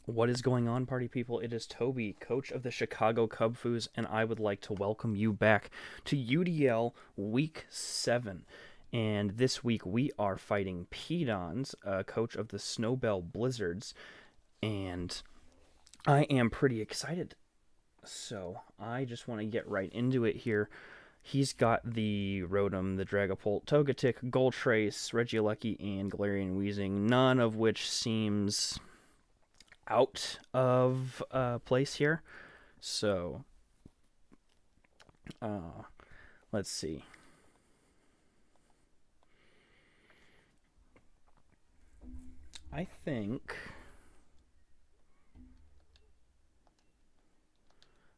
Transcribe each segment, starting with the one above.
What is going on, party people? It is Toby, coach of the Chicago Cub Foos, and I would like to welcome you back to UDL Week 7. And this week we are fighting Pd0nz, coach of the Snowbell Blizzards, and I am pretty excited. So I just want to get right into it here. He's got the Rotom, the Dragapult, Togetic, Goltres, Regieleki, and Galarian Weezing, none of which seems out of place here. So, let's see. I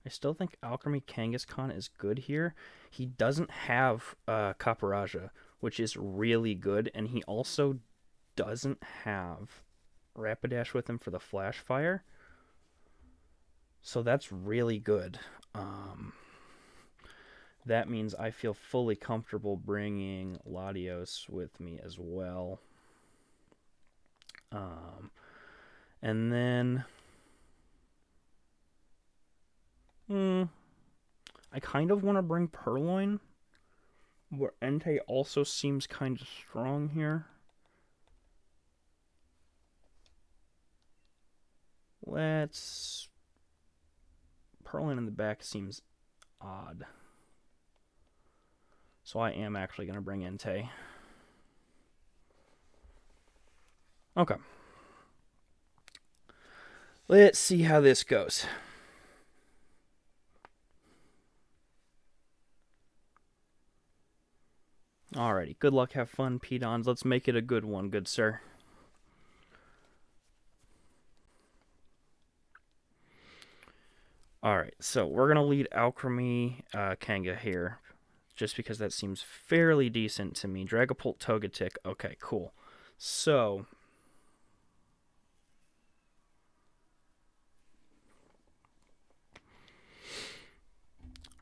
still think Alchemy Kangaskhan is good here. He doesn't have Kaparaja, which is really good, and he also doesn't have Rapidash with him for the Flash Fire. So that's really good. That means I feel fully comfortable bringing Latios with me as well. And then I kind of want to bring Purloin, where Entei also seems kind of strong here. Purloin in the back seems odd. So I am actually going to bring Entei. Okay. Let's see how this goes. Alrighty, good luck, have fun, Pd0nz. Let's make it a good one, good sir. Alright, so we're going to lead ALCREMIE Kanga here, just because that seems fairly decent to me. Dragapult, Togetic, okay, cool. So,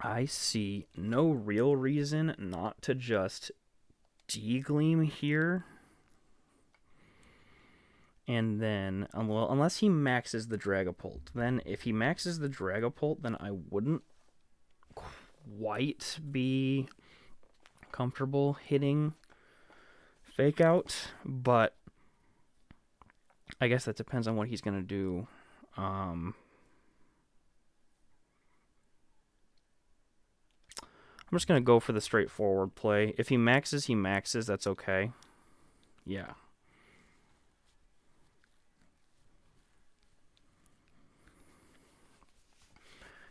I see no real reason not to just D-Gleam here. And then, well, unless he maxes the Dragapult. Then, if he maxes the Dragapult, then I wouldn't quite be comfortable hitting Fake Out. But I guess that depends on what he's going to do. I'm just going to go for the straightforward play. If he maxes, that's okay. Yeah.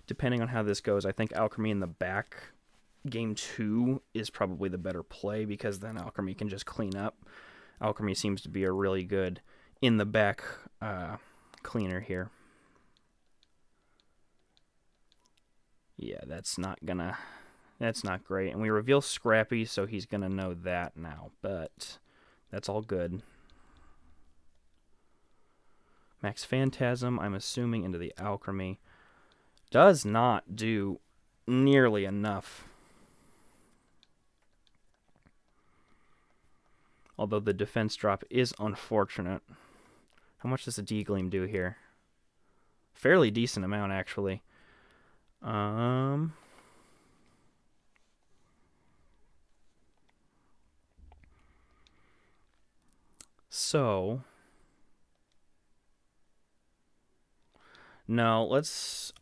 Depending on how this goes, I think ALCREMIE in the back game 2 is probably the better play, because then ALCREMIE can just clean up. ALCREMIE seems to be a really good in the back cleaner here. Yeah, that's not great. And we reveal Scrappy, so he's gonna know that now, but that's all good. Max Phantasm, I'm assuming, into the ALCREMIE. Does not do nearly enough. Although the defense drop is unfortunate. How much does a D-Gleam do here? Fairly decent amount, actually. So, no,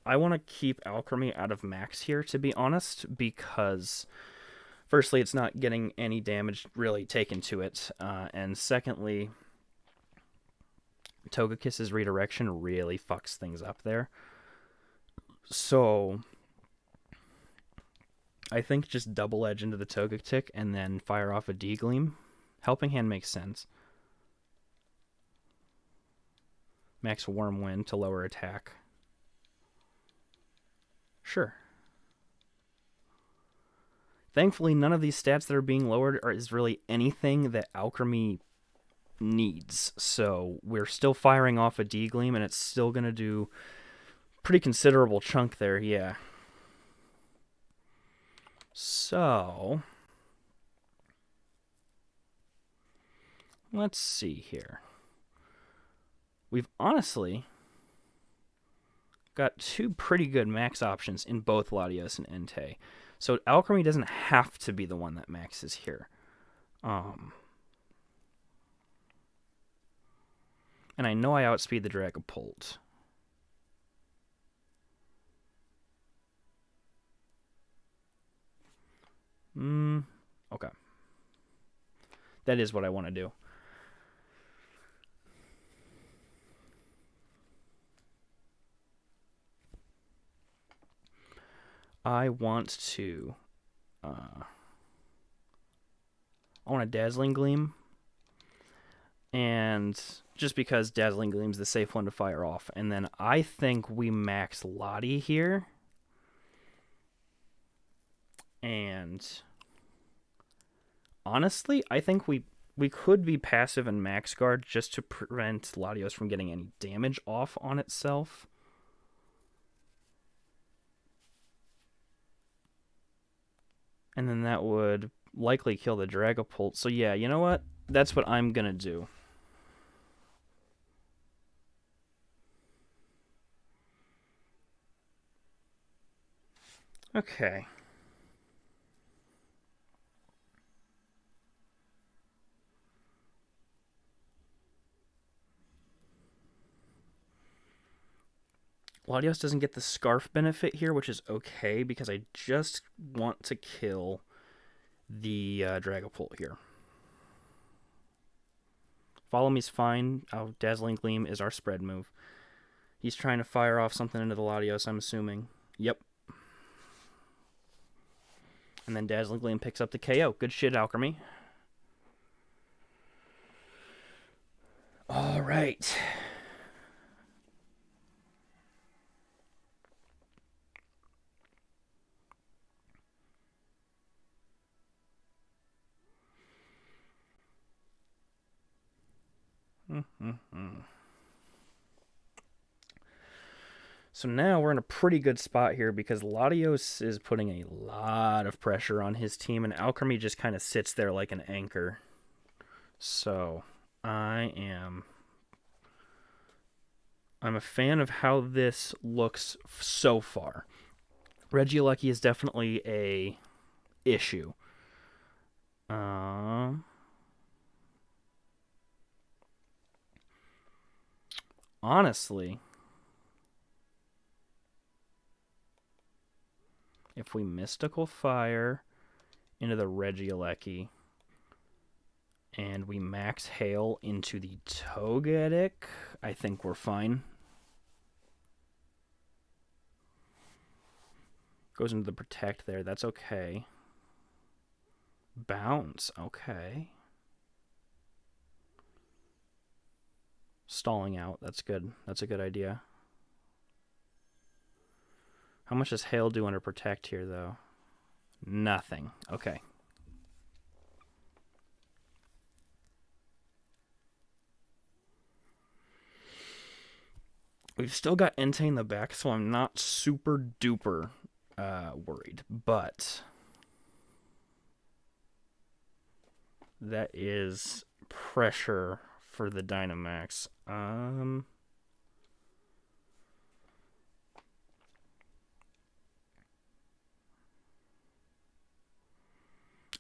I want to keep ALCREMIE out of max here, to be honest, because firstly, it's not getting any damage really taken to it, and secondly, Togekiss's redirection really fucks things up there. So, I think just double edge into the Togetic and then fire off a D-Gleam. Helping Hand makes sense. Max Wormwind to lower attack. Sure. Thankfully, none of these stats that are being lowered is really anything that ALCREMIE needs. So we're still firing off a D-Gleam, and it's still going to do pretty considerable chunk there, yeah. So, let's see here. We've honestly got two pretty good max options in both Latios and Entei. So Alchemy doesn't have to be the one that maxes here. And I know I outspeed the Dragapult. Okay. That is what I want to do. I want to... I want a Dazzling Gleam. And just because Dazzling Gleam's the safe one to fire off. And then I think we max Lottie here. And honestly, I think we could be passive and max guard just to prevent Latios from getting any damage off on itself. And then that would likely kill the Dragapult. So yeah, you know what? That's what I'm going to do. Okay. Latios doesn't get the Scarf benefit here, which is okay, because I just want to kill the Dragapult here. Follow Me's fine. Oh, Dazzling Gleam is our spread move. He's trying to fire off something into the Latios, I'm assuming. Yep. And then Dazzling Gleam picks up the KO. Good shit, Alchemy. All right. So now we're in a pretty good spot here because Latios is putting a lot of pressure on his team, and Alchemy just kind of sits there like an anchor. So I'm a fan of how this looks so far. Regieleki is definitely a issue. Honestly, if we Mystical Fire into the Regieleki and we max Hail into the Togetic, I think we're fine. Goes into the Protect there. That's okay. Bounce. Okay. Stalling out. That's good. That's a good idea. How much does Hail do under Protect here, though? Nothing. Okay. We've still got Entei in the back, so I'm not super duper worried. But that is pressure for the Dynamax.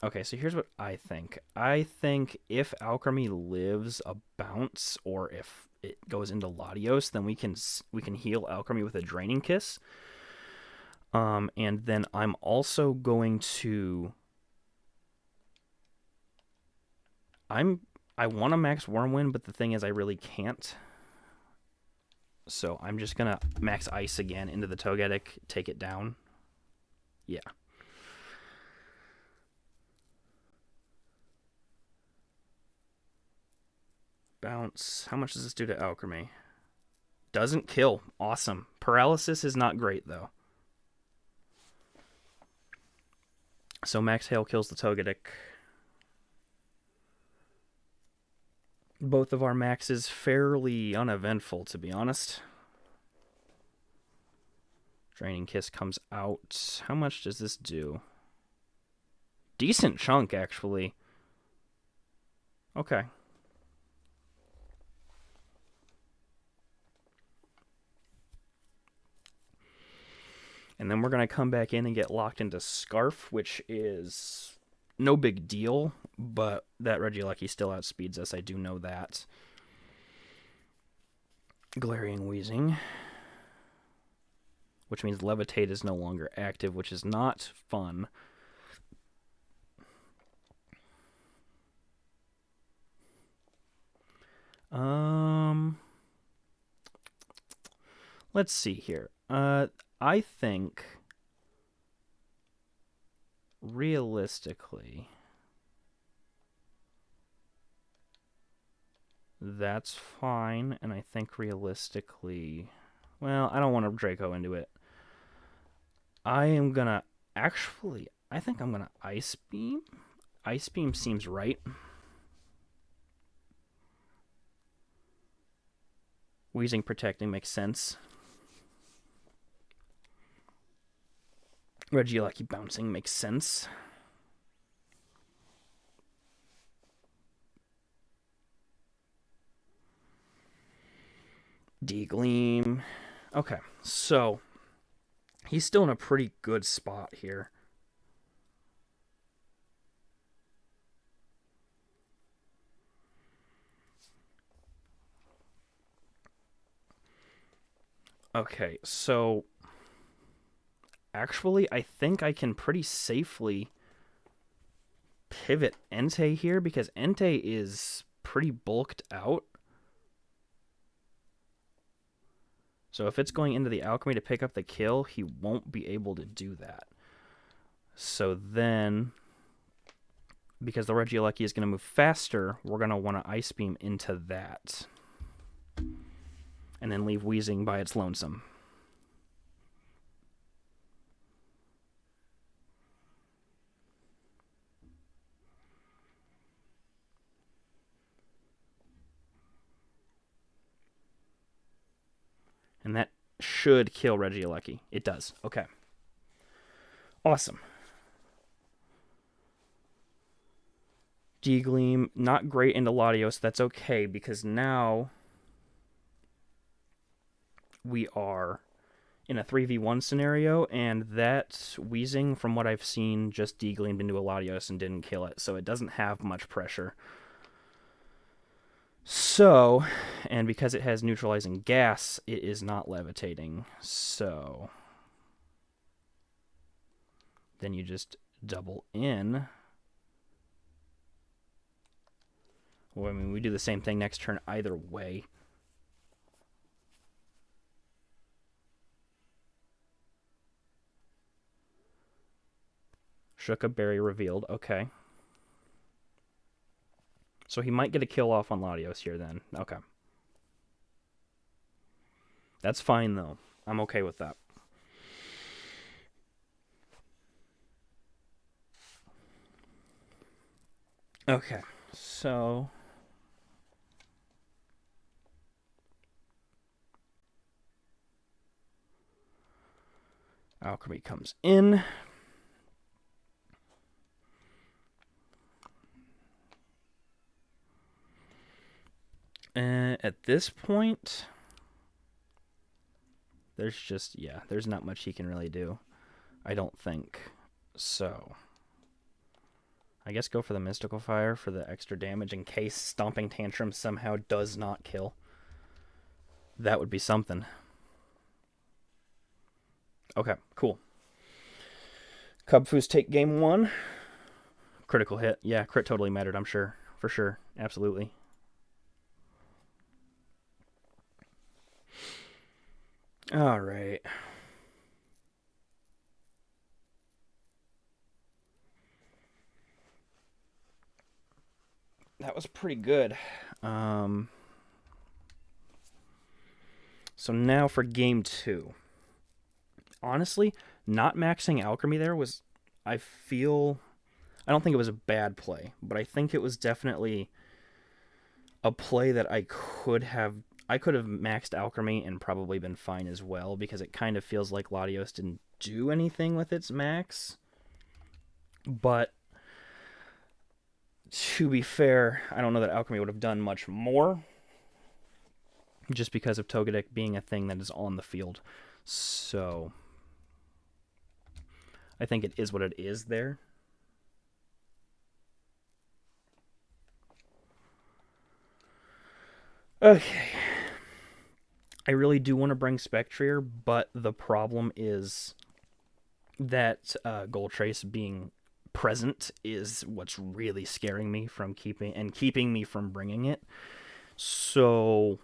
Okay, so here's what I think. I think if Alchemy lives a bounce, or if it goes into Latios, then we can heal Alchemy with a Draining Kiss. And then I'm also going to... I want to max Wormwind, but the thing is I really can't. So I'm just going to max Ice again into the Togetic, take it down. Yeah. Bounce. How much does this do to Alchemy? Doesn't kill. Awesome. Paralysis is not great, though. So Max Hail kills the Togetic. Both of our maxes fairly uneventful, to be honest. Draining Kiss comes out. How much does this do? Decent chunk, actually. Okay. And then we're going to come back in and get locked into Scarf, which is no big deal, but that Regieleki still outspeeds us. I do know that. Galarian Wheezing, which means Levitate is no longer active, which is not fun. Let's see here. I think realistically that's fine, and I think realistically, well, I don't want to Draco into it. I am gonna actually, I think I'm gonna Ice Beam. Ice Beam seems right. Wheezing Protecting makes sense. Regieleki Bouncing makes sense. D-Gleam. Okay, so he's still in a pretty good spot here. Okay, so actually, I think I can pretty safely pivot Entei here because Entei is pretty bulked out. So if it's going into the Alchemy to pick up the kill, he won't be able to do that. So then, because the Regieleki is going to move faster, we're going to want to Ice Beam into that. And then leave Wheezing by its lonesome. And that should kill Regieleki. It does. Okay. Awesome. D-Gleam, not great into Latios. That's okay, because now we are in a 3v1 scenario, and that Wheezing, from what I've seen, just D-Gleamed into a Latios and didn't kill it, so it doesn't have much pressure. So, and because it has neutralizing gas, it is not levitating, so then you just double in. Well, I mean, we do the same thing next turn either way. Shuka Berry revealed. Okay. So he might get a kill off on Latios here then. Okay. That's fine, though. I'm okay with that. Okay. So Alchemy comes in. At this point, there's just, yeah, there's not much he can really do. I don't think. So, I guess go for the Mystical Fire for the extra damage in case Stomping Tantrum somehow does not kill. That would be something. Okay, cool. Cubfoos take game 1. Critical hit. Yeah, crit totally mattered, I'm sure. For sure. Absolutely. All right. That was pretty good. So now for game 2. Honestly, not maxing Alchemy there was, I don't think it was a bad play, but I think it was definitely a play that I could have maxed Alchemy and probably been fine as well, because it kind of feels like Latios didn't do anything with its max. But to be fair, I don't know that Alchemy would have done much more, just because of Togetic being a thing that is on the field. So I think it is what it is there. Okay. I really do want to bring Spectrier, but the problem is that GOLTRES being present is what's really scaring me from keeping me from bringing it. So,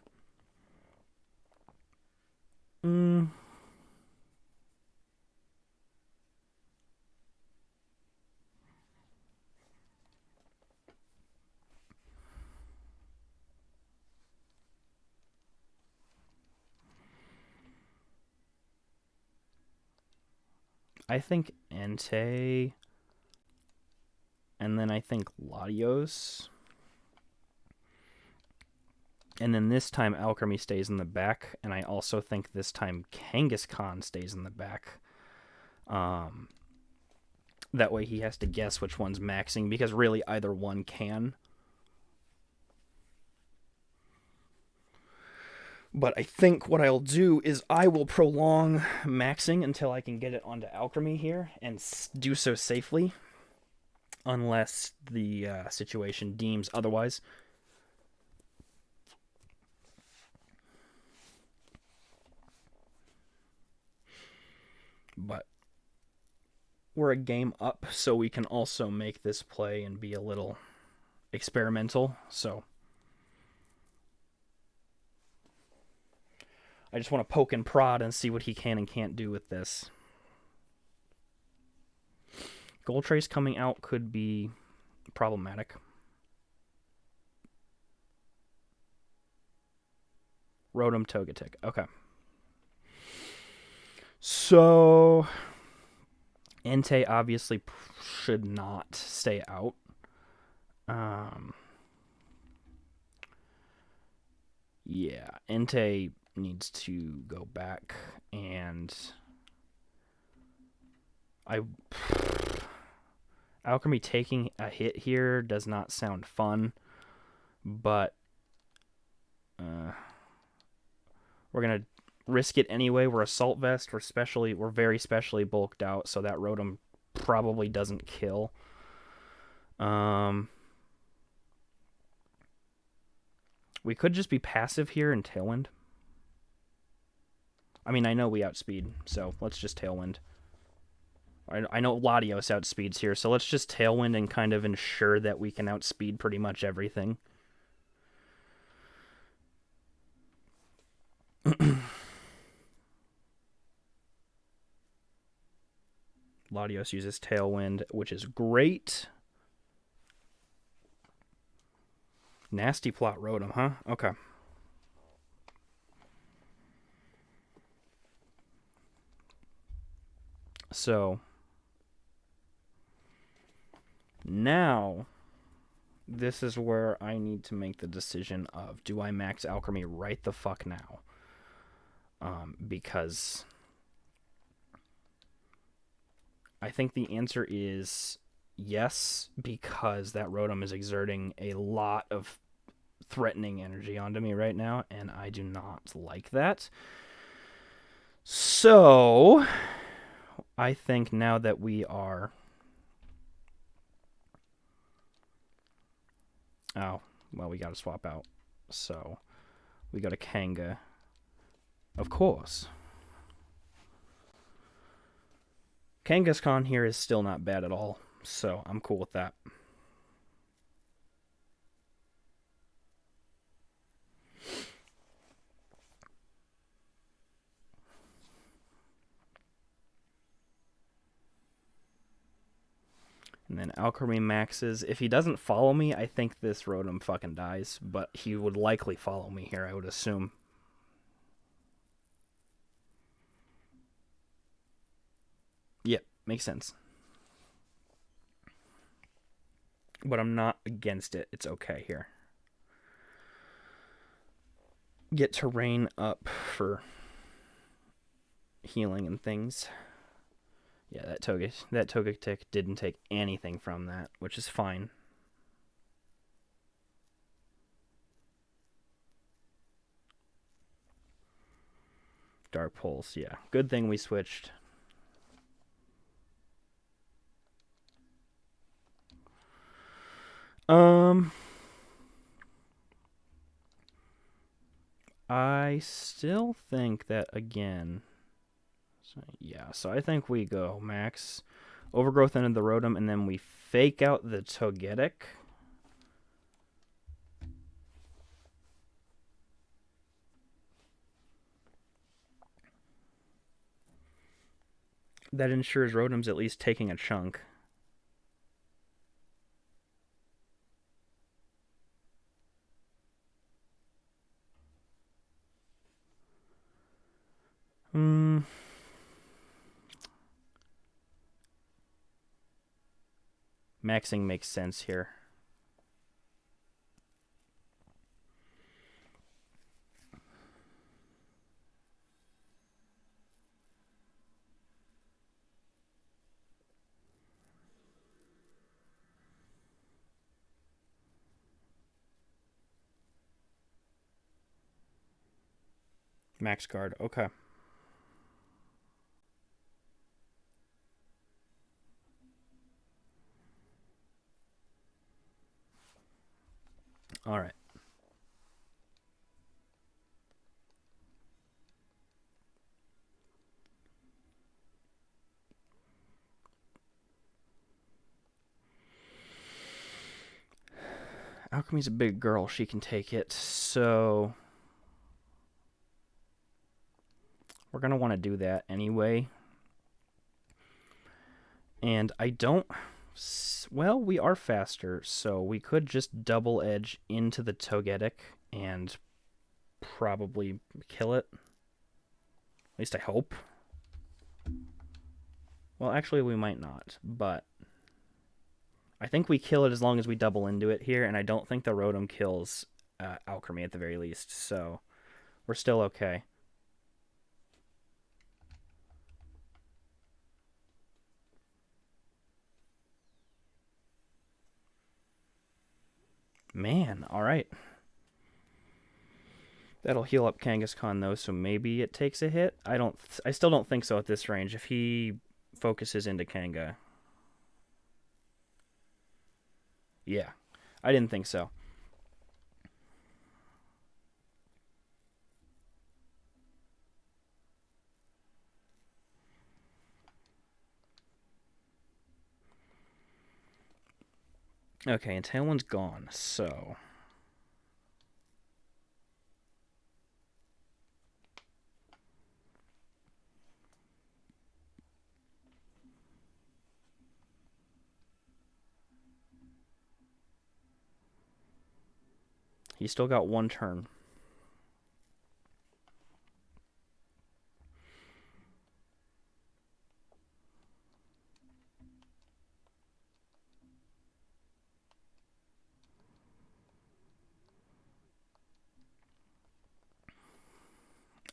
I think Entei, and then I think Latios. And then this time ALCREMIE stays in the back, and I also think this time Kangaskhan stays in the back. That way he has to guess which one's maxing, because really either one can. But I think what I'll do is I will prolong maxing until I can get it onto ALCREMIE here, and do so safely, unless the situation deems otherwise. But we're a game up, so we can also make this play and be a little experimental. So I just want to poke and prod and see what he can and can't do with this. GOLTRES coming out could be problematic. Rotom Togetic. Okay. So Entei obviously should not stay out. Yeah, Entei needs to go back, and ALCREMIE taking a hit here does not sound fun, but we're gonna risk it anyway. We're Assault Vest. We're very specially bulked out, so that Rotom probably doesn't kill. We could just be passive here and Tailwind. I mean, I know we outspeed, so let's just Tailwind. I know Latios outspeeds here, so let's just Tailwind and kind of ensure that we can outspeed pretty much everything. Latios uses Tailwind, which is great. Nasty plot Rotom, huh? Okay. So now this is where I need to make the decision of, do I max ALCREMIE right the fuck now? Because I think the answer is yes, because that Rotom is exerting a lot of threatening energy onto me right now, and I do not like that. So I think now that we are... Oh, well, we got to swap out. So we go to Kanga. Of course. Kangaskhan here is still not bad at all, so I'm cool with that. And then ALCREMIE maxes. If he doesn't follow me, I think this Rotom fucking dies, but he would likely follow me here, I would assume. Yep, makes sense. But I'm not against it. It's okay here. Get terrain up for healing and things. Yeah, that Togetic didn't take anything from that, which is fine. Dark Pulse, yeah. Good thing we switched. I still think that, again, so, yeah, so I think we go max overgrowth into the rotom, and then we fake out the togetic. That ensures rotom's at least taking a chunk. Maxing makes sense here. Max guard, okay. All right. Alchemie's a big girl. She can take it. So we're going to want to do that anyway. And I don't... Well, we are faster, so we could just double edge into the Togetic and probably kill it. At least I hope. Well, actually, we might not, but I think we kill it as long as we double into it here, and I don't think the Rotom kills Alcremie at the very least, so we're still okay. Man, alright. That'll heal up Kangaskhan, though, so maybe it takes a hit. I still don't think so at this range. If he focuses into Kanga. Yeah, I didn't think so. Okay, and Tailwind's gone, so... He's still got one turn.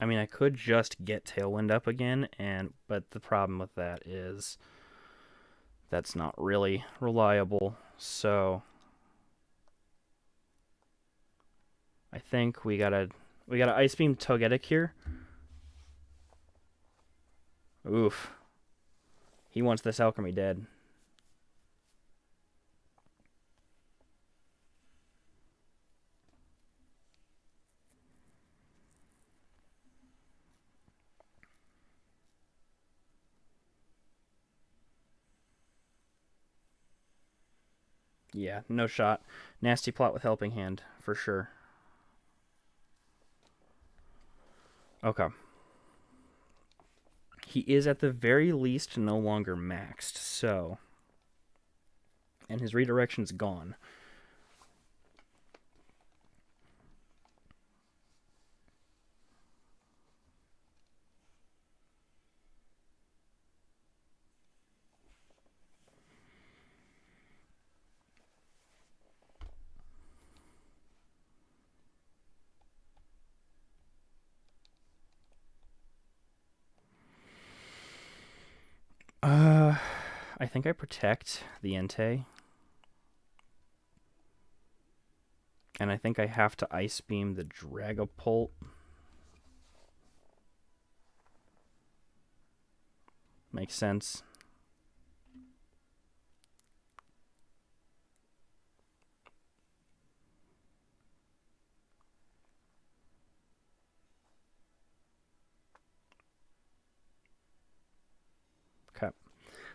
I mean, I could just get Tailwind up again, but the problem with that is that's not really reliable. So I think we gotta Ice Beam Togetic here. Oof. He wants this Alchemy dead. Yeah, no shot. Nasty plot with Helping Hand, for sure. Okay. He is at the very least no longer maxed, so... And his redirection's gone. I think I protect the Entei. And I think I have to Ice Beam the Dragapult. Makes sense.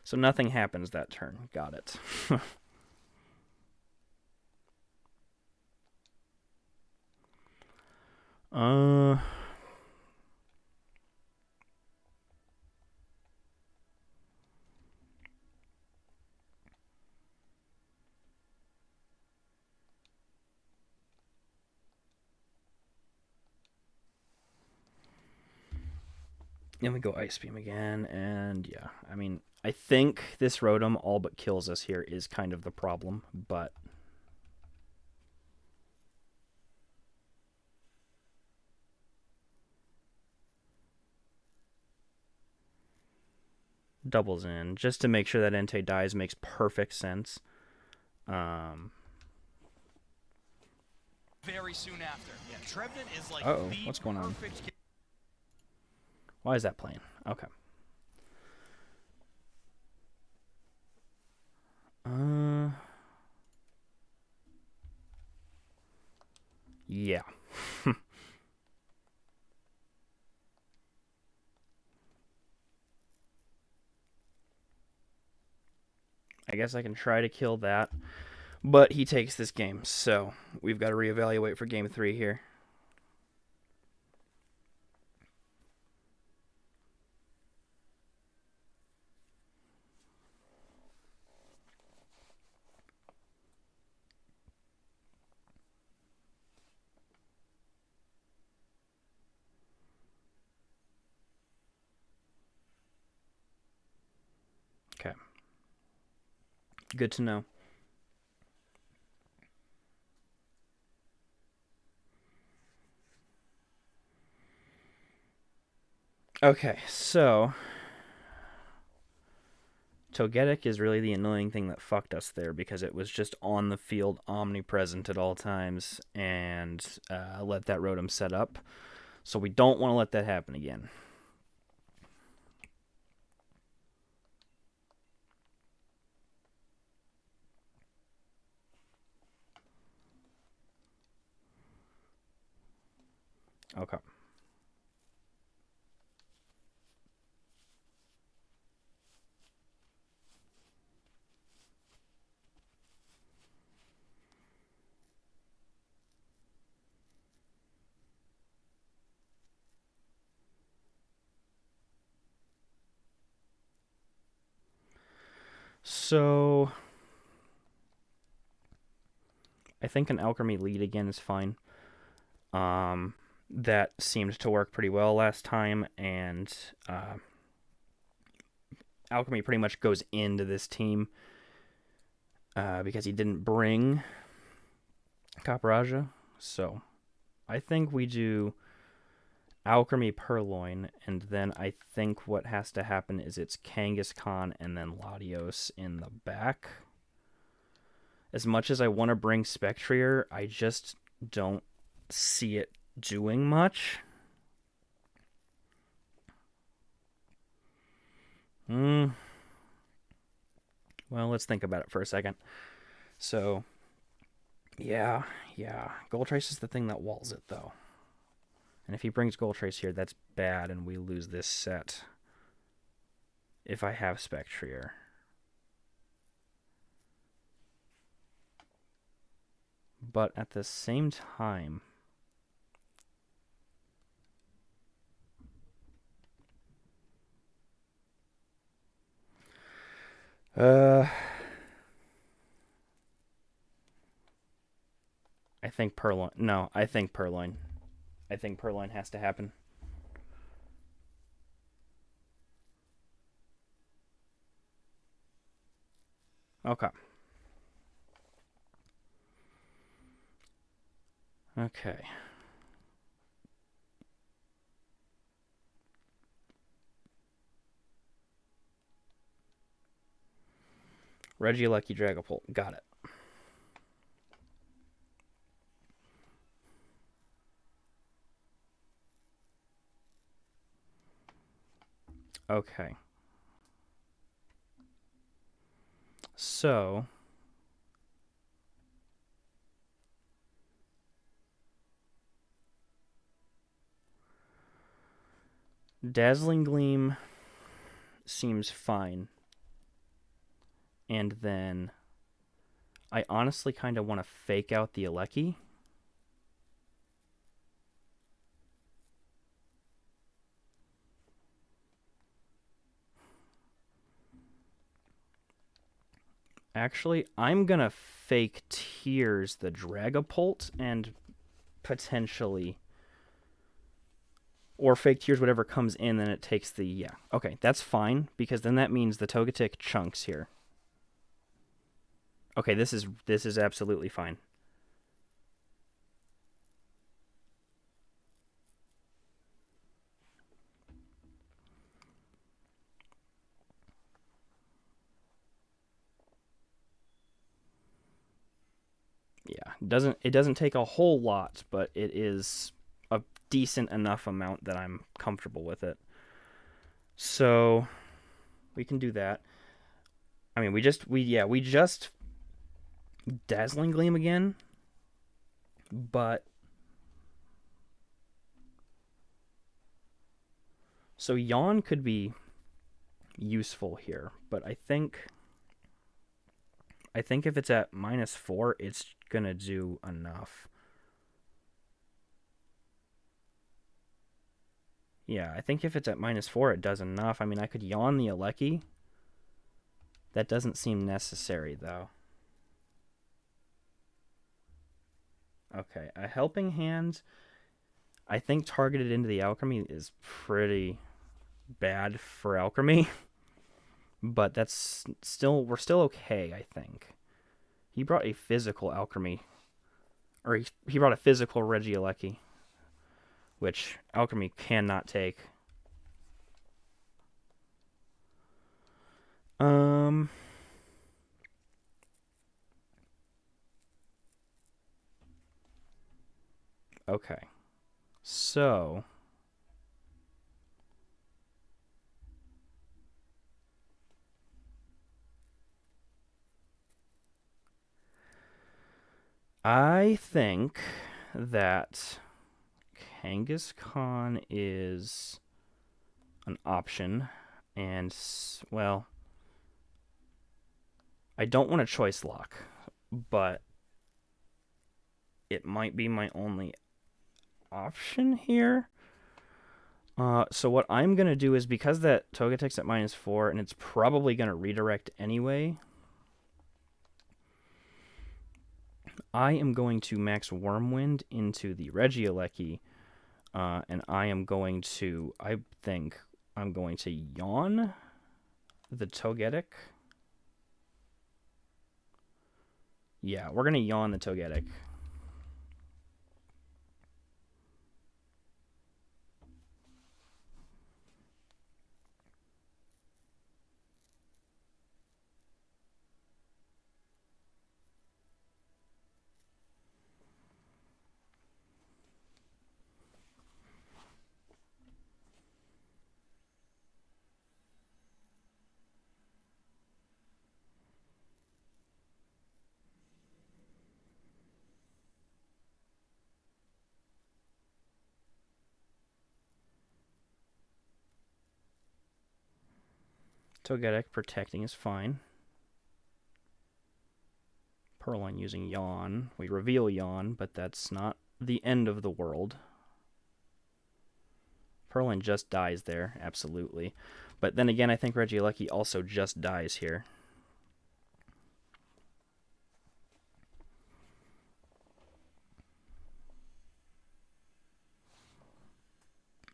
So nothing happens that turn. Got it. uh... Then we go Ice Beam again, and yeah, I mean, I think this Rotom all but kills us here is kind of the problem, but... doubles in, just to make sure that Entei dies makes perfect sense. Very soon after. Yeah, Trevenant is like uh-oh, what's going on? Why is that playing? Okay. Yeah. I guess I can try to kill that. But he takes this game, so we've got to reevaluate for game 3 here. Okay. Good to know. Okay, so Togetic is really the annoying thing that fucked us there because it was just on the field, omnipresent at all times, and let that Rotom set up. So we don't want to let that happen again. Okay. So I think an Alchemy lead again is fine. That seemed to work pretty well last time, and Alchemy pretty much goes into this team because he didn't bring Caparaja. So I think we do Alchemy Purloin, and then I think what has to happen is it's Kangaskhan and then Latios in the back. As much as I want to bring Spectrier, I just don't see it doing much. Well, let's think about it for a second. So, yeah. Goltrace is the thing that walls it, though. And if he brings Goltrace here, that's bad, and we lose this set. If I have Spectrier. But at the same time... I think Purloin. No, I think Purloin. I think Purloin has to happen. Okay. Okay. Regieleki Dragapult. Got it. Okay. So... Dazzling Gleam seems fine. And then I honestly kind of want to fake out the ALCREMIE. Actually, I'm going to fake Tears the Dragapult and potentially... Or fake Tears whatever comes in, then it takes the... Yeah, okay, that's fine, because then that means the Togetic chunks here. Okay, this is absolutely fine. Yeah, it doesn't take a whole lot, but it is a decent enough amount that I'm comfortable with it. So we can do that. I mean, we just Dazzling Gleam again, but so Yawn could be useful here, but I think if it's at -4, it's gonna do enough. Yeah, I think if it's at -4, it does enough. I mean, I could Yawn the ALCREMIE. That doesn't seem necessary, though. Okay, a Helping Hand, I think targeted into the ALCREMIE is pretty bad for ALCREMIE. But that's still, we're still okay, I think. He brought a physical ALCREMIE. Or he brought a physical Regieleki, which ALCREMIE cannot take. Okay. So I think that Kangaskhan is an option, and, well, I don't want a Choice Lock, but it might be my only option here. So what I'm going to do is, because that Togetic's at -4, and it's probably going to redirect anyway, I am going to Max Wormwind into the Regieleki, and I think I'm going to Yawn the Togetic. Yeah, we're going to Yawn the Togetic. Togetic protecting is fine. Purrloin using Yawn. We reveal Yawn, but that's not the end of the world. Purrloin just dies there, absolutely. But then again, I think Regieleki also just dies here.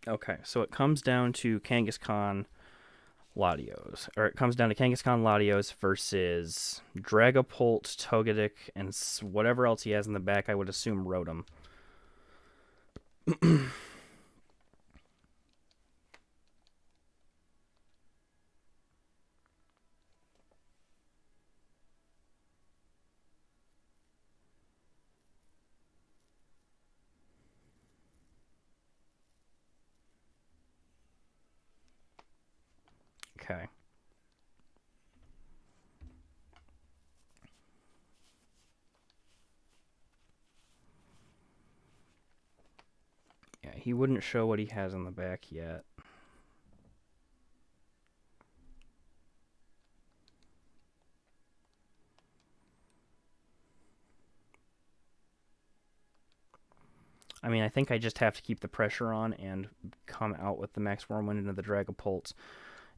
Okay, so it comes down to Kangaskhan Latios. Or it comes down to Kangaskhan Latios versus Dragapult, Togetic, and whatever else he has in the back. I would assume Rotom. Okay. Yeah, he wouldn't show what he has in the back yet. I mean, I think I just have to keep the pressure on and come out with the Max Whirlwind into the Dragapult.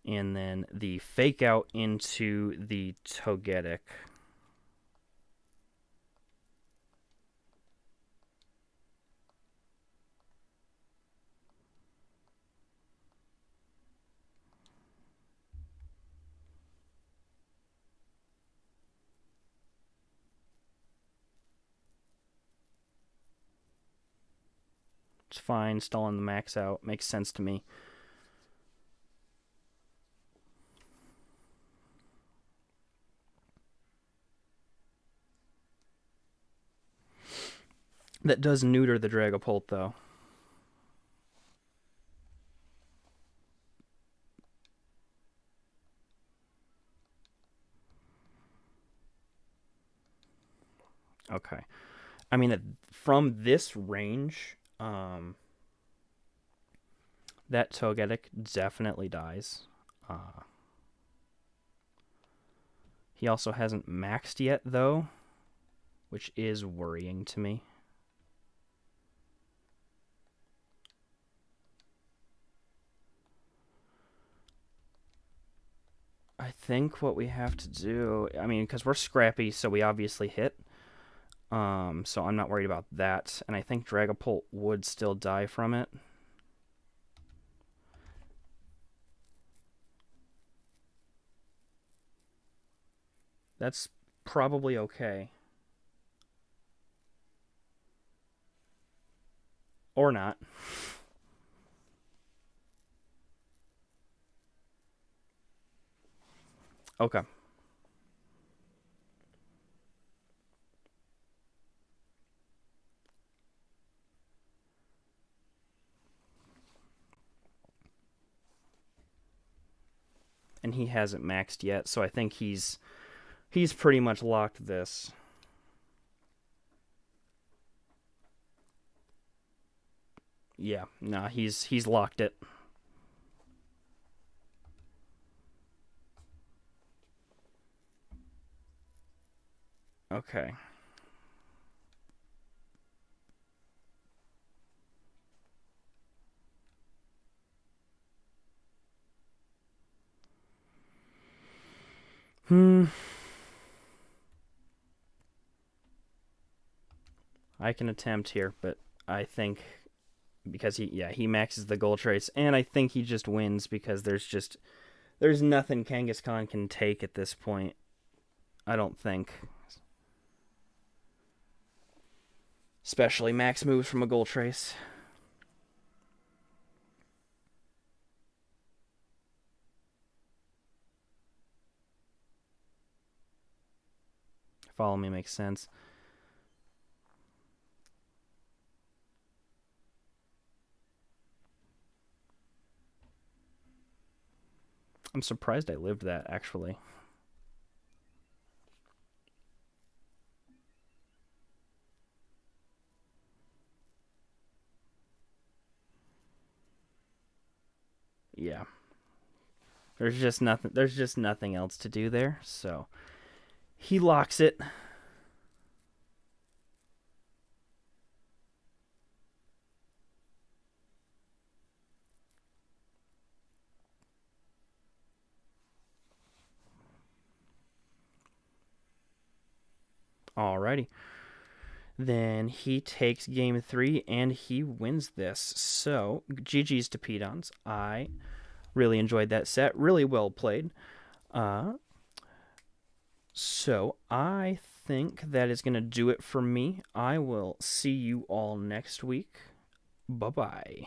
And then the Fake Out into the Togetic. It's fine, stalling the max out. Makes sense to me. That does neuter the Dragapult, though. Okay. I mean, from this range, that Togetic definitely dies. He also hasn't maxed yet, though, which is worrying to me. I think what we have to do, I mean, because we're scrappy, so we obviously hit. So I'm not worried about that. And I think Dragapult would still die from it. That's probably okay. Or not. Okay. And he hasn't maxed yet, so I think he's pretty much locked this. Yeah, nah, he's locked it. Okay. I can attempt here, but I think because he maxes the Goltre's, and I think he just wins because there's nothing Kangaskhan can take at this point. I don't think. Especially max moves from a Goltre's. Follow me makes sense. I'm surprised I lived that, actually. Yeah. There's just nothing else to do there, so he locks it. Alrighty. Then he takes game 3 and he wins this. So, GG's to Pd0nz. I really enjoyed that set. Really well played. So, I think that is going to do it for me. I will see you all next week. Bye-bye.